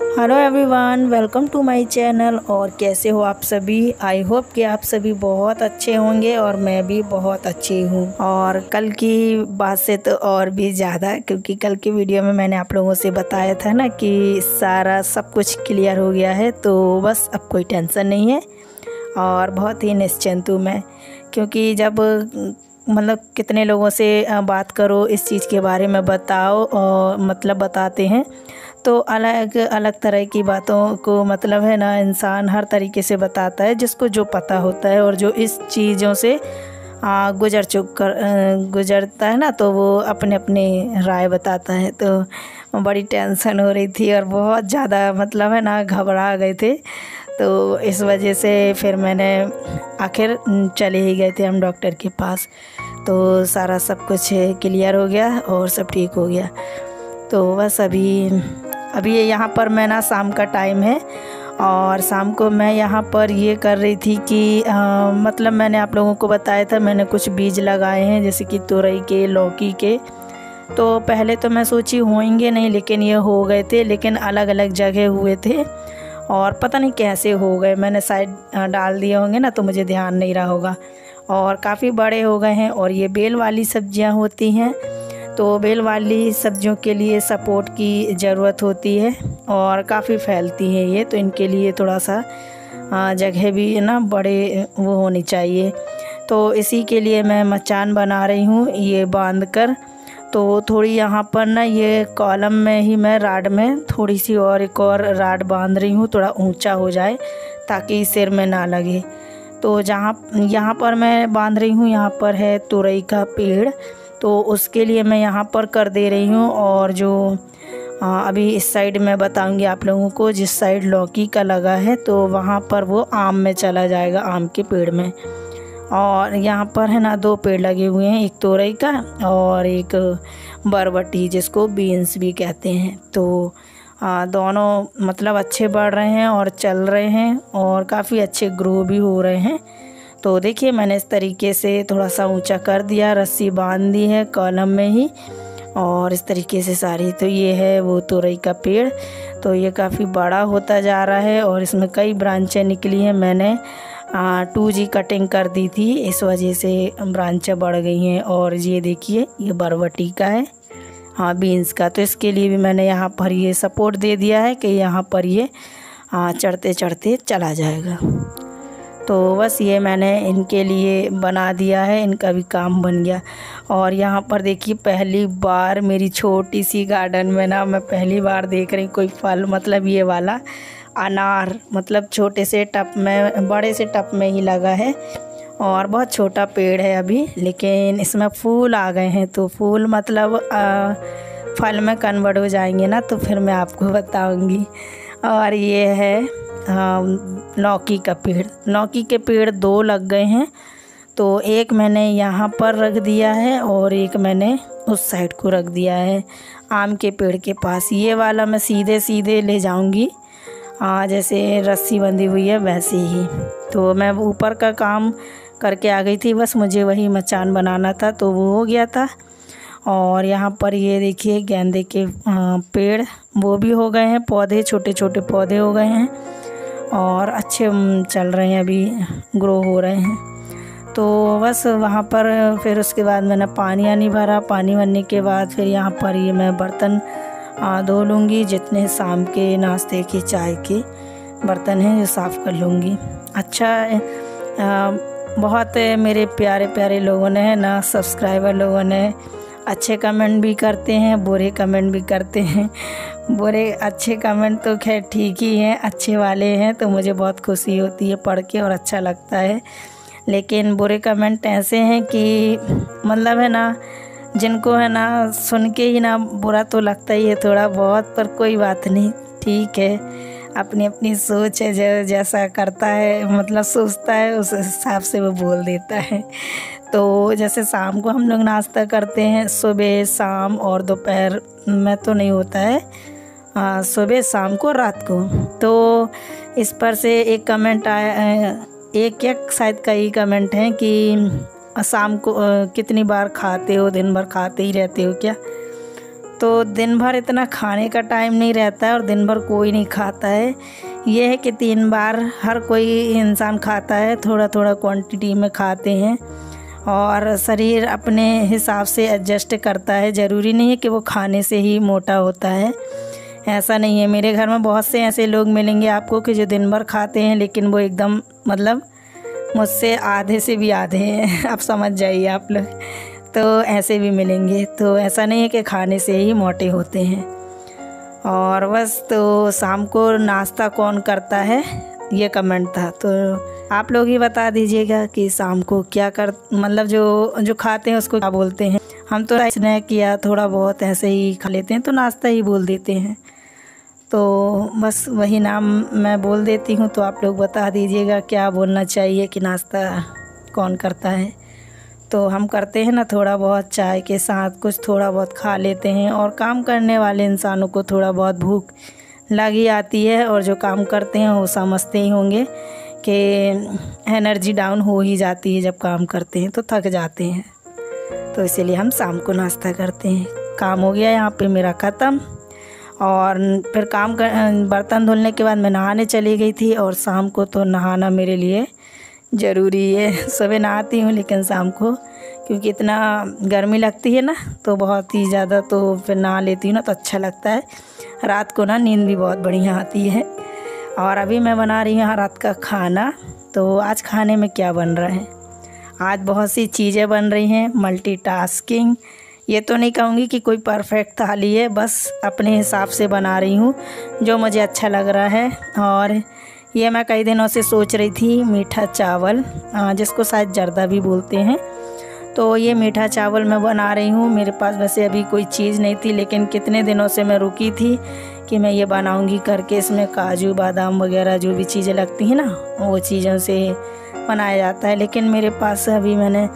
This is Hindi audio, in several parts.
Hello everyone, welcome to my channel. और कैसे हो आप सभी? आई होप कि आप सभी बहुत अच्छे होंगे और मैं भी बहुत अच्छी हूँ। और कल की बात से तो और भी ज़्यादा, क्योंकि कल की वीडियो में मैंने आप लोगों से बताया था ना कि सारा सब कुछ क्लियर हो गया है, तो बस अब कोई टेंशन नहीं है और बहुत ही निश्चिंत हूँ मैं। क्योंकि जब मतलब कितने लोगों से बात करो, इस चीज़ के बारे में बताओ और मतलब बताते हैं, तो अलग अलग तरह की बातों को मतलब है ना, इंसान हर तरीके से बताता है जिसको जो पता होता है। और जो इस चीज़ों से गुजरता है ना, तो वो अपने अपने राय बताता है। तो बड़ी टेंशन हो रही थी और बहुत ज़्यादा मतलब है ना, घबरा गए थे। तो इस वजह से फिर मैंने आखिर चले ही गए थे हम डॉक्टर के पास। तो सारा सब कुछ क्लियर हो गया और सब ठीक हो गया। तो बस अभी यहाँ पर मैं ना, शाम का टाइम है और शाम को मैं यहाँ पर ये कर रही थी कि मतलब मैंने आप लोगों को बताया था, मैंने कुछ बीज लगाए हैं जैसे कि तुरई के, लौकी के। तो पहले तो मैं सोची होंगे नहीं, लेकिन ये हो गए थे, लेकिन अलग अलग जगह हुए थे और पता नहीं कैसे हो गए। मैंने शायद डाल दिए होंगे ना, तो मुझे ध्यान नहीं रहा होगा। और काफ़ी बड़े हो गए हैं। और ये बेल वाली सब्जियां होती हैं, तो बेल वाली सब्जियों के लिए सपोर्ट की ज़रूरत होती है और काफ़ी फैलती हैं ये, तो इनके लिए थोड़ा सा जगह भी ना बड़े वो होनी चाहिए। तो इसी के लिए मैं मचान बना रही हूँ ये बांध कर। तो थोड़ी यहाँ पर ना, ये कॉलम में ही मैं राड में थोड़ी सी और एक और राड बांध रही हूँ, थोड़ा ऊंचा हो जाए ताकि सिर में ना लगे। तो जहाँ यहाँ पर मैं बांध रही हूँ, यहाँ पर है तुरई का पेड़, तो उसके लिए मैं यहाँ पर कर दे रही हूँ। और जो अभी इस साइड मैं बताऊंगी आप लोगों को, जिस साइड लौकी का लगा है तो वहाँ पर वो आम में चला जाएगा, आम के पेड़ में। और यहाँ पर है ना, 2 पेड़ लगे हुए हैं, एक तोरई का और एक बरबटी, जिसको बीन्स भी कहते हैं। तो दोनों मतलब अच्छे बढ़ रहे हैं और चल रहे हैं और काफ़ी अच्छे ग्रो भी हो रहे हैं। तो देखिए, मैंने इस तरीके से थोड़ा सा ऊंचा कर दिया, रस्सी बांध दी है कॉलम में ही, और इस तरीके से सारी। तो ये है वो तुरई का पेड़, तो ये काफ़ी बड़ा होता जा रहा है और इसमें कई ब्रांचें निकली हैं। मैंने 2G कटिंग कर दी थी, इस वजह से ब्रांचें बढ़ गई हैं। और ये देखिए, ये बरबटी का है, बीन्स का। तो इसके लिए भी मैंने यहाँ पर ये सपोर्ट दे दिया है कि यहाँ पर ये चढ़ते चढ़ते चला जाएगा। तो बस ये मैंने इनके लिए बना दिया है, इनका भी काम बन गया। और यहाँ पर देखिए, पहली बार मेरी छोटी सी गार्डन में ना, मैं पहली बार देख रही कोई फल, मतलब ये वाला अनार, मतलब छोटे से टब में, बड़े से टब में ही लगा है और बहुत छोटा पेड़ है अभी, लेकिन इसमें फूल आ गए हैं। तो फूल मतलब फल में कन्वर्ट हो जाएंगे ना, तो फिर मैं आपको बताऊंगी। और ये है लौकी का पेड़। लौकी के पेड़ 2 लग गए हैं, तो एक मैंने यहाँ पर रख दिया है और एक मैंने उस साइड को रख दिया है, आम के पेड़ के पास। ये वाला मैं सीधे सीधे ले जाऊंगी, जैसे रस्सी बंधी हुई है वैसे ही। तो मैं ऊपर का काम करके आ गई थी, बस मुझे वही मचान बनाना था, तो वो हो गया था। और यहाँ पर ये देखिए, गेंदे के पेड़ वो भी हो गए हैं, पौधे छोटे छोटे पौधे हो गए हैं और अच्छे चल रहे हैं, अभी ग्रो हो रहे हैं। तो बस वहाँ पर फिर उसके बाद मैंने पानी भरा। पानी भरने के बाद फिर यहाँ पर ये मैं बर्तन धो लूँगी, जितने शाम के नाश्ते के चाय के बर्तन हैं ये साफ़ कर लूँगी। अच्छा, बहुत मेरे प्यारे प्यारे लोगों ने है ना, सब्सक्राइबर लोगों ने अच्छे कमेंट भी करते हैं, बुरे कमेंट भी करते हैं। बुरे अच्छे कमेंट तो खैर ठीक ही हैं, अच्छे वाले हैं, तो मुझे बहुत खुशी होती है पढ़ के और अच्छा लगता है। लेकिन बुरे कमेंट ऐसे हैं कि मतलब है ना, जिनको है ना सुन के ही ना बुरा तो लगता ही है थोड़ा बहुत, पर कोई बात नहीं, ठीक है, अपनी अपनी सोच है, जो जैसा करता है मतलब सोचता है उस हिसाब से वो बोल देता है। तो जैसे शाम को हम लोग नाश्ता करते हैं, सुबह शाम और दोपहर में तो नहीं होता है, सुबह शाम को रात को। तो इस पर से एक कमेंट आया, एक या शायद कई कमेंट हैं कि शाम को कितनी बार खाते हो, दिन भर खाते ही रहते हो क्या? तो दिन भर इतना खाने का टाइम नहीं रहता है और दिन भर कोई नहीं खाता है। ये है कि 3 बार हर कोई इंसान खाता है, थोड़ा थोड़ा क्वांटिटी में खाते हैं और शरीर अपने हिसाब से एडजस्ट करता है। ज़रूरी नहीं है कि वो खाने से ही मोटा होता है, ऐसा नहीं है। मेरे घर में बहुत से ऐसे लोग मिलेंगे आपको कि जो दिन भर खाते हैं लेकिन वो एकदम मतलब मुझसे आधे से भी आधे हैं। आप समझ जाइए आप लोग, तो ऐसे भी मिलेंगे। तो ऐसा नहीं है कि खाने से ही मोटे होते हैं। और बस तो शाम को नाश्ता कौन करता है ये कमेंट था, तो आप लोग ही बता दीजिएगा कि शाम को क्या कर मतलब जो खाते हैं उसको क्या बोलते हैं। हम तो स्नैक या थोड़ा बहुत ऐसे ही खा लेते हैं, तो नाश्ता ही बोल देते हैं। तो बस वही नाम मैं बोल देती हूँ, तो आप लोग बता दीजिएगा क्या बोलना चाहिए कि नाश्ता कौन करता है। तो हम करते हैं ना, थोड़ा बहुत चाय के साथ कुछ थोड़ा बहुत खा लेते हैं। और काम करने वाले इंसानों को थोड़ा बहुत भूख लगी आती है, और जो काम करते हैं वो समझते ही होंगे कि एनर्जी डाउन हो ही जाती है जब काम करते हैं, तो थक जाते हैं। तो इसीलिए हम शाम को नाश्ता करते हैं। काम हो गया यहाँ पे मेरा ख़त्म, और फिर बर्तन धुलने के बाद मैं नहाने चली गई थी। और शाम को तो नहाना मेरे लिए ज़रूरी है। सुबह नहाती हूँ लेकिन शाम को क्योंकि इतना गर्मी लगती है ना, तो बहुत ही ज़्यादा, तो फिर नहा लेती हूँ ना तो अच्छा लगता है। रात को ना नींद भी बहुत बढ़िया आती है। और अभी मैं बना रही हूँ रात का खाना। तो आज खाने में क्या बन रहा है, आज बहुत सी चीज़ें बन रही हैं, मल्टीटास्किंग। ये तो नहीं कहूँगी कि कोई परफेक्ट थाली है, बस अपने हिसाब से बना रही हूँ जो मुझे अच्छा लग रहा है। और ये मैं कई दिनों से सोच रही थी, मीठा चावल जिसको शायद जर्दा भी बोलते हैं। तो ये मीठा चावल मैं बना रही हूँ। मेरे पास वैसे अभी कोई चीज़ नहीं थी, लेकिन कितने दिनों से मैं रुकी थी कि मैं ये बनाऊँगी करके। इसमें काजू बादाम वगैरह जो भी चीज़ें लगती हैं ना, वो चीज़ों से बनाया जाता है। लेकिन मेरे पास अभी मैंने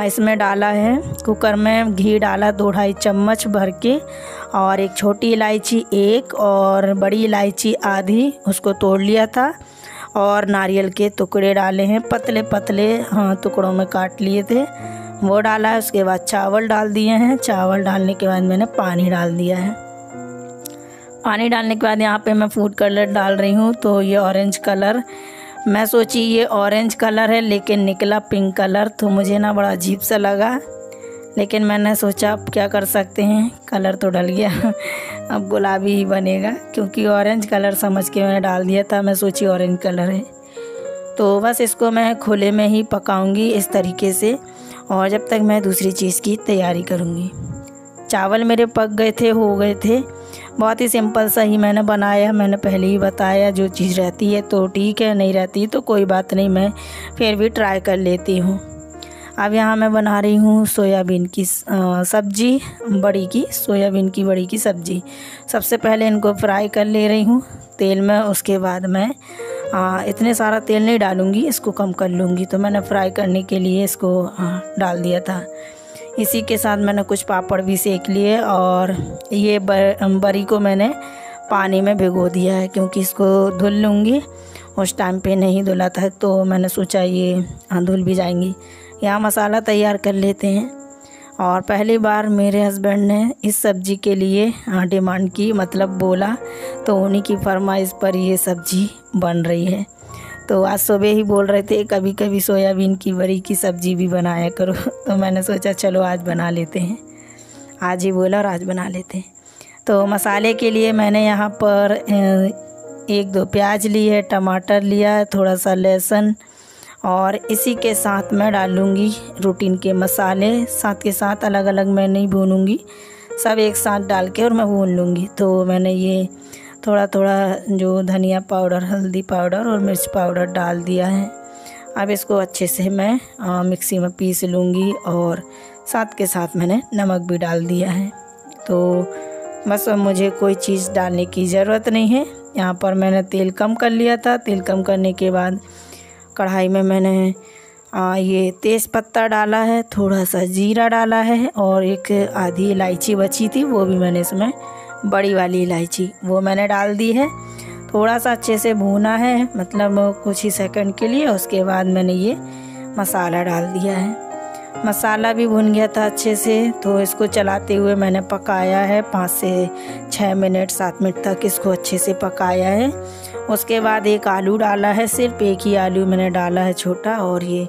इसमें डाला है, कुकर में घी डाला 2-2.5 चम्मच भर के, और एक छोटी इलायची 1 और बड़ी इलायची आधी, उसको तोड़ लिया था। और नारियल के टुकड़े डाले हैं, पतले पतले टुकड़ों में काट लिए थे, वो डाला है। उसके बाद चावल डाल दिए हैं। चावल डालने के बाद मैंने पानी डाल दिया है। पानी डालने के बाद यहाँ पे मैं फूड कलर डाल रही हूँ। तो ये ऑरेंज कलर, मैं सोची ये ऑरेंज कलर है लेकिन निकला पिंक कलर, तो मुझे ना बड़ा अजीब सा लगा। लेकिन मैंने सोचा अब क्या कर सकते हैं, कलर तो डल गया, अब गुलाबी ही बनेगा, क्योंकि ऑरेंज कलर समझ के मैंने डाल दिया था। मैं सोची ऑरेंज कलर है। तो बस इसको मैं खुले में ही पकाऊंगी इस तरीके से, और जब तक मैं दूसरी चीज़ की तैयारी करूंगी। चावल मेरे पक गए थे, हो गए थे। बहुत ही सिंपल सा ही मैंने बनाया, मैंने पहले ही बताया। जो चीज़ रहती है तो ठीक है, नहीं रहती तो कोई बात नहीं, मैं फिर भी ट्राई कर लेती हूँ। अब यहाँ मैं बना रही हूँ सोयाबीन की सब्ज़ी, बड़ी की, सोयाबीन की बड़ी की सब्ज़ी। सबसे पहले इनको फ्राई कर ले रही हूँ तेल में। उसके बाद मैं इतने सारा तेल नहीं डालूँगी, इसको कम कर लूँगी। तो मैंने फ्राई करने के लिए इसको डाल दिया था। इसी के साथ मैंने कुछ पापड़ भी सेक लिए, और ये बड़ी को मैंने पानी में भिगो दिया है, क्योंकि इसको धुल लूँगी। उस टाइम पे नहीं धुला था, तो मैंने सोचा ये धुल भी जाएंगी। यहाँ मसाला तैयार कर लेते हैं। और पहली बार मेरे हस्बैंड ने इस सब्ज़ी के लिए डिमांड की, मतलब बोला, तो उन्हीं की फरमाइश पर ये सब्ज़ी बन रही है। तो आज सुबह ही बोल रहे थे कभी कभी सोयाबीन की बड़ी की सब्ज़ी भी बनाया करो। तो मैंने सोचा चलो आज बना लेते हैं, आज ही बोला और आज बना लेते हैं। तो मसाले के लिए मैंने यहाँ पर 1-2 प्याज ली है, टमाटर लिया है, थोड़ा सा लहसुन, और इसी के साथ मैं डालूँगी रूटीन के मसाले। साथ के साथ अलग अलग मैं नहीं भूनूँगी, सब एक साथ डाल के और मैं भून लूँगी। तो मैंने ये थोड़ा थोड़ा जो धनिया पाउडर, हल्दी पाउडर और मिर्च पाउडर डाल दिया है। अब इसको अच्छे से मैं मिक्सी में पीस लूँगी, और साथ के साथ मैंने नमक भी डाल दिया है। तो बस अब मुझे कोई चीज़ डालने की ज़रूरत नहीं है। यहाँ पर मैंने तेल कम कर लिया था। तेल कम करने के बाद कढ़ाई में मैंने ये तेज़ पत्ता डाला है, थोड़ा सा जीरा डाला है, और एक आधी इलायची बची थी, वो भी मैंने इसमें, बड़ी वाली इलायची, वो मैंने डाल दी है। थोड़ा सा अच्छे से भूना है, मतलब कुछ ही सेकंड के लिए। उसके बाद मैंने ये मसाला डाल दिया है। मसाला भी भुन गया था अच्छे से। तो इसको चलाते हुए मैंने पकाया है 5 से 6 मिनट 7 मिनट तक इसको अच्छे से पकाया है। उसके बाद एक आलू डाला है, सिर्फ एक ही आलू मैंने डाला है छोटा। और ये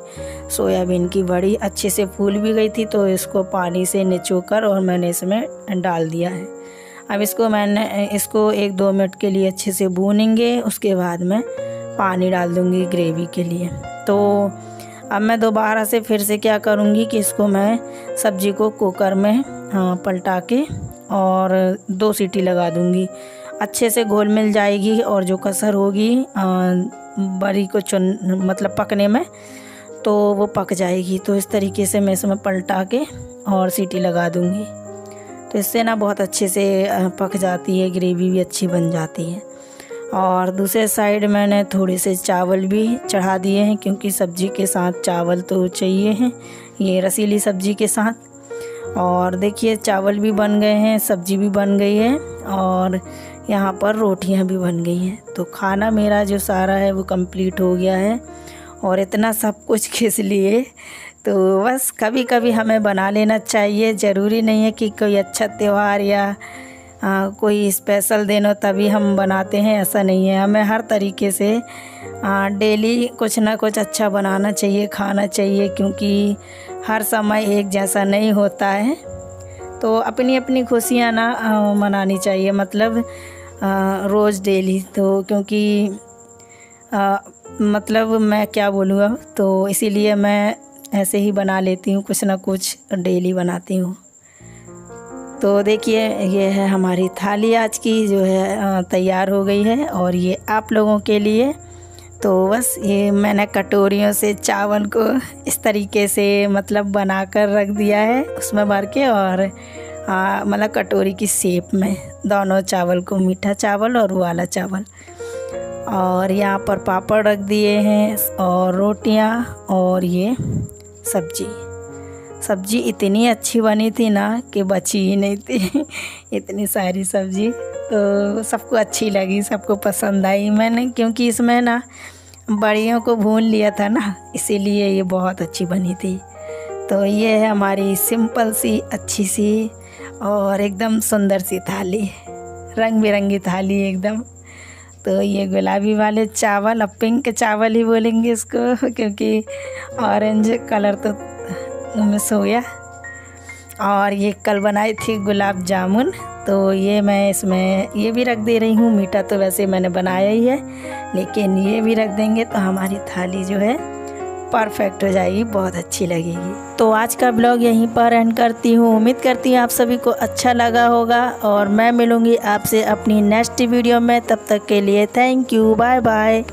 सोयाबीन की बड़ी अच्छे से फूल भी गई थी, तो इसको पानी से निचोकर और मैंने इसमें डाल दिया है। अब इसको 1-2 मिनट के लिए अच्छे से भूनेंगे। उसके बाद मैं पानी डाल दूँगी ग्रेवी के लिए। तो अब मैं दोबारा से फिर से क्या करूँगी कि इसको मैं सब्ज़ी को कुकर में पलटा के और 2 सीटी लगा दूँगी। अच्छे से घोल मिल जाएगी और जो कसर होगी बड़ी को मतलब पकने में, तो वो पक जाएगी। तो इस तरीके से मैं इसमें पलटा के और सीटी लगा दूँगी। तो इससे ना बहुत अच्छे से पक जाती है, ग्रेवी भी अच्छी बन जाती है। और दूसरे साइड मैंने थोड़े से चावल भी चढ़ा दिए हैं, क्योंकि सब्ज़ी के साथ चावल तो चाहिए हैं, ये रसीली सब्ज़ी के साथ। और देखिए चावल भी बन गए हैं, सब्ज़ी भी बन गई है और यहाँ पर रोटियाँ भी बन गई हैं। तो खाना मेरा जो सारा है वो कंप्लीट हो गया है। और इतना सब कुछ किस लिए, तो बस कभी कभी हमें बना लेना चाहिए। ज़रूरी नहीं है कि कोई अच्छा त्यौहार या कोई स्पेशल दिन हो तभी हम बनाते हैं, ऐसा नहीं है। हमें हर तरीके से डेली कुछ ना कुछ अच्छा बनाना चाहिए, खाना चाहिए, क्योंकि हर समय एक जैसा नहीं होता है। तो अपनी अपनी खुशियाँ ना मनानी चाहिए, मतलब रोज़ डेली। तो क्योंकि मतलब मैं क्या बोलूँ अब, तो इसीलिए मैं ऐसे ही बना लेती हूँ, कुछ ना कुछ डेली बनाती हूँ। तो देखिए ये है हमारी थाली आज की, जो है तैयार हो गई है। और ये आप लोगों के लिए। तो बस ये मैंने कटोरियों से चावल को इस तरीके से मतलब बनाकर रख दिया है उसमें भर के, और मतलब कटोरी की शेप में दोनों चावल को, मीठा चावल और वाला चावल। और यहाँ पर पापड़ रख दिए हैं और रोटियाँ और ये सब्जी इतनी अच्छी बनी थी ना कि बची ही नहीं थी इतनी सारी सब्जी। तो सबको अच्छी लगी, सबको पसंद आई मैंने, क्योंकि इसमें ना बड़ियों को भून लिया था ना, इसीलिए ये बहुत अच्छी बनी थी। तो ये है हमारी सिंपल सी अच्छी सी और एकदम सुंदर सी थाली, रंग बिरंगी थाली एकदम। तो ये गुलाबी वाले चावल, अब पिंक चावल ही बोलेंगे इसको, क्योंकि ऑरेंज कलर तो मिस हो गया। और ये कल बनाई थी गुलाब जामुन, तो ये मैं इसमें ये भी रख दे रही हूँ। मीठा तो वैसे मैंने बनाया ही है, लेकिन ये भी रख देंगे तो हमारी थाली जो है परफेक्ट हो जाएगी, बहुत अच्छी लगेगी। तो आज का ब्लॉग यहीं पर एंड करती हूँ। उम्मीद करती हूँ आप सभी को अच्छा लगा होगा, और मैं मिलूँगी आपसे अपनी नेक्स्ट वीडियो में। तब तक के लिए थैंक यू, बाय बाय।